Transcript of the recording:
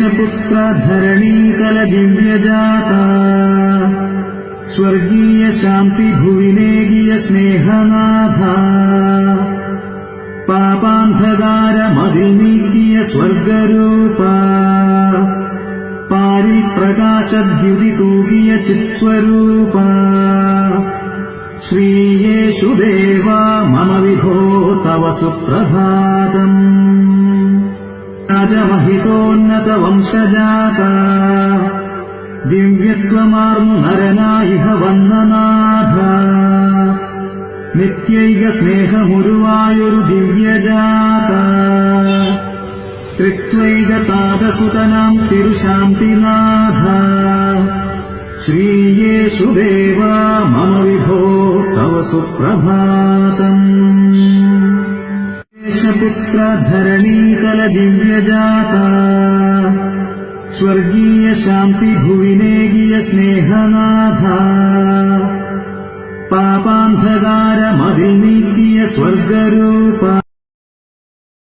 ദേശപുത്ര ധരണീതല ദിവ്യജാത സ്വർഗീയ ശാന്തി ഭുവിനേകിയ സ്നേഹനാഥ പാപാന്ധകാരമതിൽ നീക്കിയ സ്വർഗരൂപ പാരിൽ പ്രകാശദ്യുതി തൂകിയ ചിത്സ്വരൂപ ശ്രീയേശുദേവ മമ വിഭോ തവ സുപ്രഭാതം രാജമഹിതോന്നത വംശജാത ദിവ്യത്വമാർന്നു നരനായിഹ വന്നനാഥ നിത്യൈക സ്നേഹമുരുവായൊരു ദിവ്യജാത ത്രിത്വൈക താതസുതനാം തിരുശാന്തിനാഥ ശ്രീയേശുദേവ മമ വിഭോ തവ സുപ്രഭാതം ദേശപുത്ര ധരണീതല ദിവ്യജാത സ്വർഗീയ ശാന്തി ഭുവിനേകിയ സ്നേഹനാഥ പാപാന്ധകാരമതിൽ നീക്കിയ സ്വർഗരൂപ